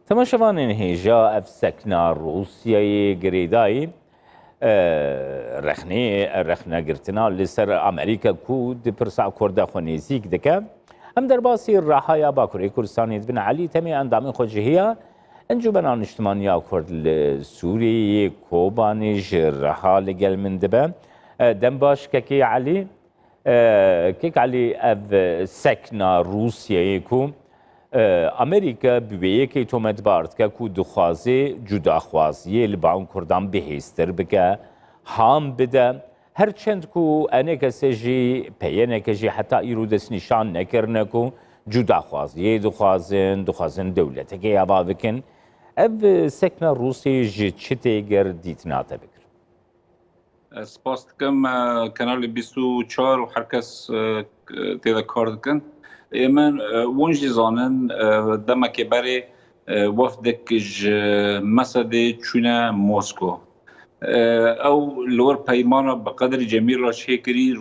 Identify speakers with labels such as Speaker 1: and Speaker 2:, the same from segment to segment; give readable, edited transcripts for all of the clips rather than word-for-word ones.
Speaker 1: تماشاوانên hêja ev sekna Rûsyayê girêdayî rexnegirtina li ser Amerîka ku di pirsa Kurda xwe nêzik dike. Em derbasî Rehaya Bakurê Kurdistanê dibin Elî Temê endamên xwe ji hêya Encûmena Niştimaniya Kurd li Sûriyeyê Kobanê ji Reha li gel min dibe. Dem baş kekê Elî. Kek Elî ev sekna Rûsyayê ku Amerîka bi vê yekê tometbar dike ku dixwaze cudaxwaziyê li Bawn Kurdan bihêztir bike, ham bide, herçend ku enek kesê jî peyêneke jî heta îro dest nîşan nekirine ku cudaxwaziyê dixwazin dewleteke yava bikin. Ev sekna Rûsyayê ji çi têger dîtina te bikir?
Speaker 2: سپاس دکم کانال 24 و هر کس تیدا کار دکن من ونجی زانن دمه که بری وفدک مسده چونه موسکو او لور پیمانه بقدر جمیل را چه کری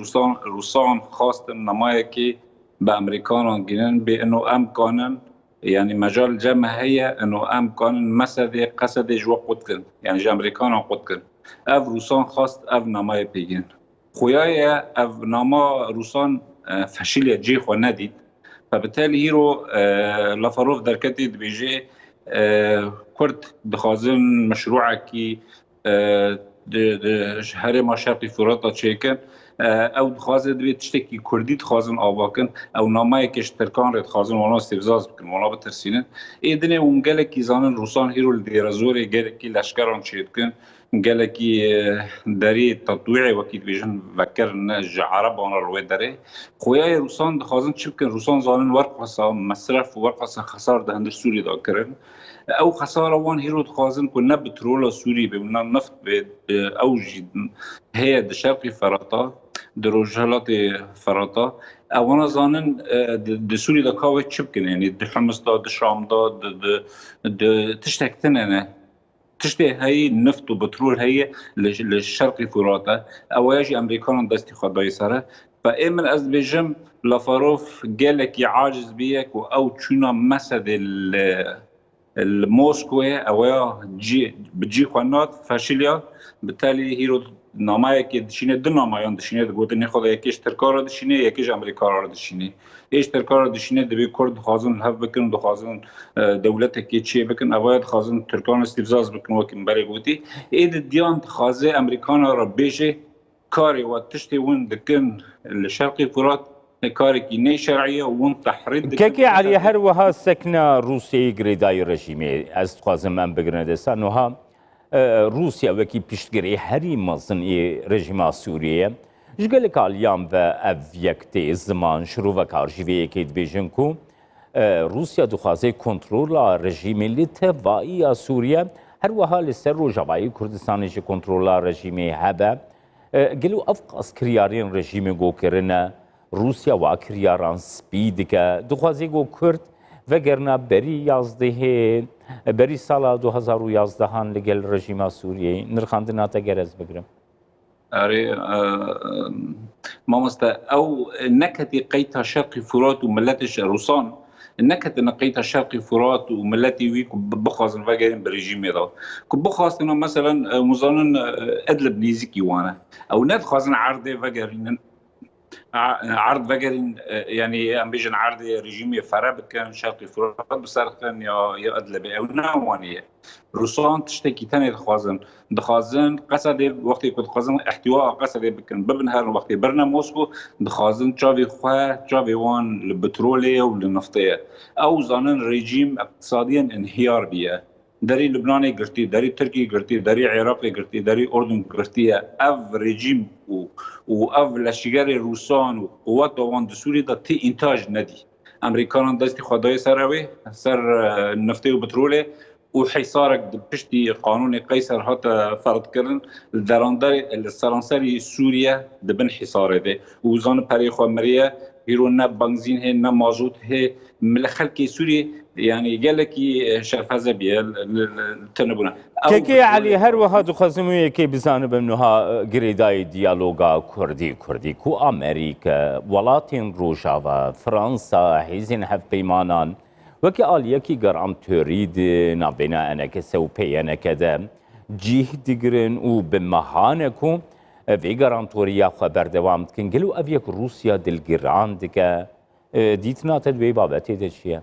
Speaker 2: روسان خواستن نمایه که به امریکان گینن به انو امکانن يعني مجال جمع هي انه امكان مسده قصد جو قد کن يعني جا امریکان قد کن اف روسان خواست اف نامای پیگن خویای اف ناما روسان فشیل جی خو ندید فبالتالي هيرو لافاروف دركتي بيجي كرد دخازن مشروع كي هرم شرقي فرات تشيكن او دخازن دبي تشتكي كردي دخازن آواكن او نامای کش ترکان رد خازن وانا استفزاز بکن وانا بترسینن ایدنه اونگله کی زانن روسان هيرو الديرازوري گله کی لشکران چیدکن گله کی داری تطویعی وکید بیشن وکرن عرب وانا روی داره خویای روسان دخازن چی بکن روسان زانن ورقصا مصرف و ورقصا خسار دهندر سوری دا کرن او خساره وان هيرو دخازن كنا بترول سوري بمنا نفط اوج هي دشرقي فرطه دروجهلات فرطه اوانا زانن د سوري دا كاوي تشبكن يعني د حمص دا د شام دا د تشتكتن انا تشتي هي نفط وبترول هي للشرقي فراته او يجي امريكان دستي خداي سره فامن از بجم لافاروف قالك عاجز بيك او تشونا مسد الموسكوية او بتجي قنات فاشليا بالتالي هيرو نامه که دشینه دو نامایان دشینه گوتنی خدا یکیش ترکار دشینه یکیش امریکا دشینه ایش ترکار دشینه دبی کرد خازن هف بکن دو خازن دولت کی چی بکن اوایت خازن ترکان استفزاز بکن وکم بری گوتی اید دیان خازه امریکان را بیشه کاری و تشتی ون دکن الشرقی فرات کاری کی نه شرعیه و تحرید
Speaker 1: كي علي هر وها سكنة روسيا غريداي رژیمی از خوازم من بگرنه دستان وها روسيا وكي بيشتغري هري مزن رژیما سوریه جگلك اليوم و اف يكتي زمان شروع و کارجوی که بیجن کو روسيا دخوازه کنترول رژیمی لتوایی سوریه هر وها لسر روجاوایی کردستانی جه کنترول رژیمی هبه گلو افقاس کریارین رژیمی گو کرنه روسیا و کریاران سپید که دخوازی گو کرد و گرنا بری سال 2011 هان لگل رژیم سوریه نرخاندنا تا گرز بگرم
Speaker 2: اري ما مست او نكتي قيتها شرقي فرات وملتش روسان نكت نقيتها شرقي فرات وملتي ويك بخاز الفاجرين بريجيم هذا كبخاز انه مثلا مظنن ادلب نيزكي وانا او ندخاز عرض فاجرين عرض فاجرين يعني ام بيجن عرض ريجيمي فراب كان شرقي فرات بسرقن يا ادلبي او نوانيه روسان تشتكي تاني دخازن قصد وقتی که دخازن احتواء قصد بکن ببنهر وقتی برنا موسكو دخازن جاوی خواه جاوی وان لبتروليه ولنفطيه او زانن رژیم اقتصاديا انهيار بيه داری لبنانی گرتی داری ترکی گرتی داری عراقی گرتی داری اردن گرتی اف رژیم و اف لشگر روسان و قوات وان دسوری دا تی انتاج ندی امریکان دستی خدای سروی سر نفتی و بتروله وحصارك بشتي قانون قيصر هات فرض كرن السرانسري سوريا دبن حصار ده وزان بريخ مريا هيرونا بنزين هي مازوت هي من خلق سوري يعني قال لك شرفازه بيا تنبونا
Speaker 1: كي علي هر وهذا خصمي كي بزانب انها غريداي ديالوغا كردي كو امريكا ولاتين روجاوا فرنسا حيزين هف بيمانان وكي آليكي قرام تريد نابينا أنا كسوبي أنا كذا جيه دقرن وبمهانكم في قرام توريا خبر دوام تكن قالوا أبيك روسيا دلقران دكا ديتنا تدوي بابتي دشيا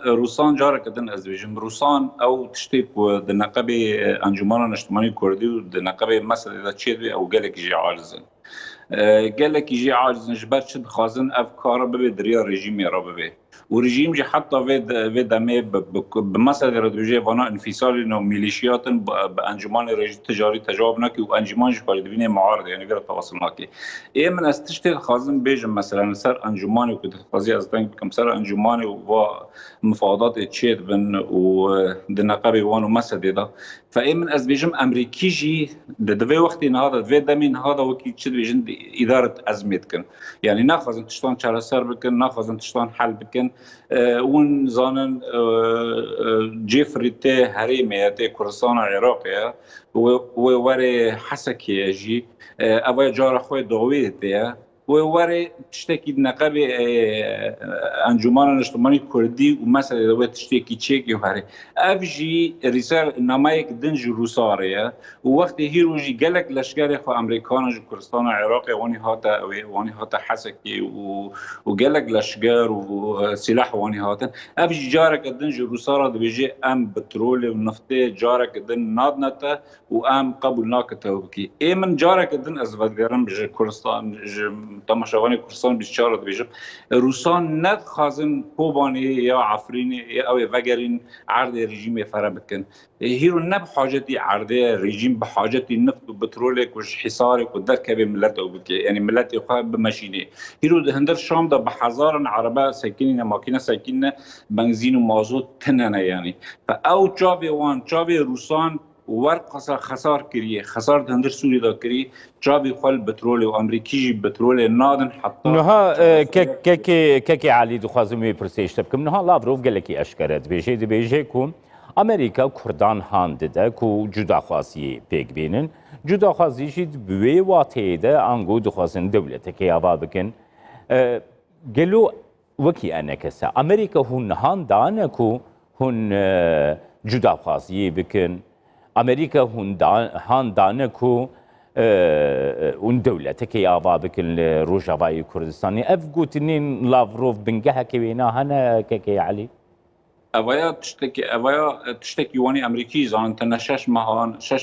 Speaker 2: روسان جارك دن از بيجم روسان او تشتيك ودنقبي انجمانا اجتماعي كردي ودنقبي مثلا اذا تشيد او قالك يجي عارزن قالك يجي عارزن جبر شد خازن افكار ببي دريا ريجيم يا ربي وريجيم جي حتى في دمي بمثلا ردوجي فانا انفصال انه ميليشيات بانجمان رجل تجاري تجاوبناكي وانجمان جي كاردبيني معارضه يعني غير تواصلناكي ايه من استشتي خازن بيجم مثلا سر انجماني وكنت قضيه ازدان بكم سر انجماني ومفاوضات تشيد بن ودنقبي وانو مسد ده فايه من از بيجم امريكي جي دفي وقت هذا دفي دمين هذا وكي تشد بيجن اداره ازمتكن يعني ناخذ تشتون شهر سر بكن ناخذ تشتون حل بكن ون زانن جيفري تي هريمه تي كردستان العراقيه ووري حسكي جي ابا جار خوي دويتي ووري تشتكي نقابي انجمان اجتماعي كردي ومثلا دوت تشتكي تشيكي وهري افجي رسال نمايك دنج روساريا ووقت هيروجي قالك لشكاري خو امريكان جو كردستان العراقي واني هاتا حسكي وقالك لشكار وسلاح واني هاتا افجي جارك دنج روسارا بيجي ام بترول ونفطي جارك دن نادنتا وام قبل ناكتوكي اي من جارك دن ازفدگرم بيجي كردستان تماشاوانی کردستان بیشتر بیشتر روسان ند خازن کوبانی یا عفرینی یا او وگرین عرض رژیم فرا بکن هیرو نب حاجتی عرض رژیم به حاجتی نفت و بترول کش حصار کو درک به ملت او بکی یعنی ملت خو بمشینه هیرو هندر شام ده به هزاران عربه ساکنین ماکینه ساکینه بنزین و مازوت تننه یعنی فاو چاوی روسان ورق خسار كريه خسار هندر سوري دا كريه جابي خل بترول وامريكي بترول نادن حتى
Speaker 1: نها كي علي دخوازم برسيشتب كم نها لافروف قال لك اشكرت بيجي كوم امريكا كردان هاند كو جدا خاصي بيك بينن جدا خاصي شيد بوي واتيده انغو دخوازن دولته كي ابابكن قالوا وكي انا كسا امريكا هون هاندانكو هون جدا خاصي بكن امريكا هان دانكو اون دولتك يا بابك الروجافاي كردستاني افغوتنين لافروف بنجها كوينا هنا كي علي
Speaker 2: اویا تشتكي واني امريكي زان تن شش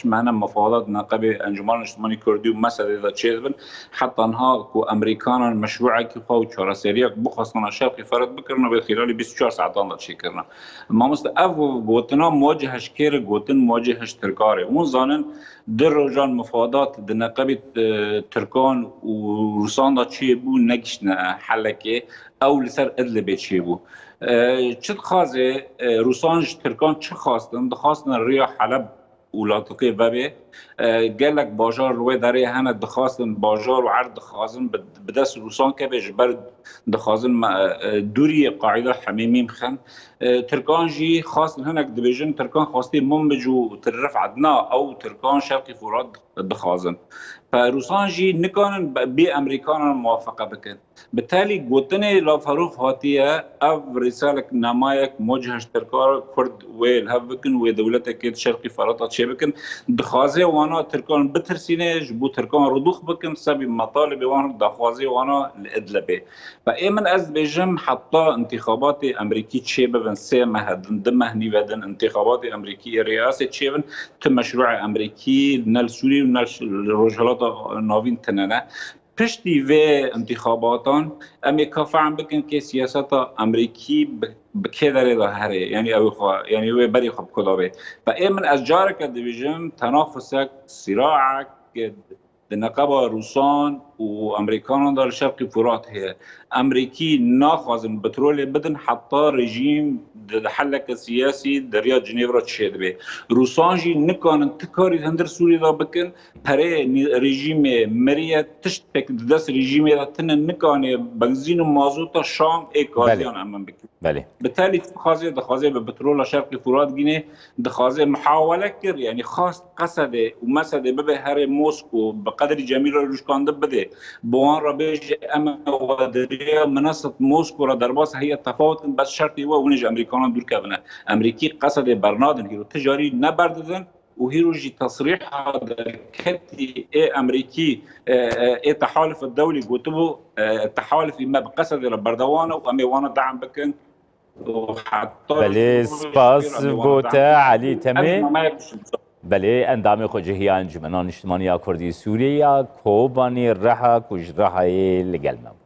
Speaker 2: مهنا مفاوضات نقابه انجمن اجتماعي كردي ومسألة اذا تشيدبن حتى انها كو امريكان مشروعه كي خو چورسيريا بخصنا شرقي فرد بكرنا بخلال 24 ساعه ضل شي كرنا ما مست اف بوتنا مواجهش كير غوتن مواجهش تركاري اون زانن در رجال مفاوضات نقابه تركان وروسان دا چي بو نگشنا حلكه او لسر ادلب چي بو چه خازه روسان ترکان چه خواستن دخواستن ریا حلب ولاتقی وبه قالك باجار روی داره هنه دخواستن باجار و عرض دخواستن بدست روسان که به جبر دخواستن دوری قاعده حمیمیم خن ترکان جی خواستن هنک دیویژن ترکان خواستی منبجو ترف عدنا او ترکان شرقی فرات دخواستن فروسان جی نکانن بی امریکان موافقه بکن بالتالي قوتني لا فاروق هاتيه او رسالك نمايك موجهش تركار كرد ويل هبكن ودولتك شرقي فرات شبكن دخوازي وانا تركان بترسينه جبو تركان رضوخ بكن سبب مطالب وانا دخوازي وانا الادلبه فايمن از بيجم حتى انتخابات امريكي تشيبن سي مهدن دمهني بدن انتخابات امريكي رئاسه تشيبن تم مشروع امريكي نال سوري ونال رجالات ناوين تننه پشتی و انتخاباتان امریکا فهم بکن که سیاست امریکی بکی داره ده هره یعنی و بری خب کدابه و ایمن از جاره که دیویژن تنافسک صراعک نقابه روسان و امریکان در شرق فرات هي امریکی ناخوازن بترول بدن حتی رژیم در حلق سیاسی دریا جنیو را تشید به روسان جی نکانن تکاری هندر سوری دا بکن پره رژیم مریه تشتک دست رژیم دا تن نکانه بنزین و مازوتا شام ایکازیان امن بکن
Speaker 1: بله
Speaker 2: بالتالي دخوازه به بترول شرق فرات گینه دخوازه محاوله کر یعنی خواست قصده و مسده ببه هر موسکو بقدر جمیل روش کانده بده سوریه بوان را بیج اما ودریا منصة موسكو را درباس هي تفاوت بس شرطي ونج امريكان دور كبنه امريكي قصد برنادن هيرو تجاري نبرددن وهيروجي تصريح هذا كتي امريكي تحالف الدولي قلتبو التحالف ما بقصد بردوانه واميوانا دعم بكن وحتى
Speaker 1: بله سپاس بوتا علی تمی بله اندام خوجهی انجمنان اجتماعی کردی سوریه کوبانی رها کج رهای لگلمم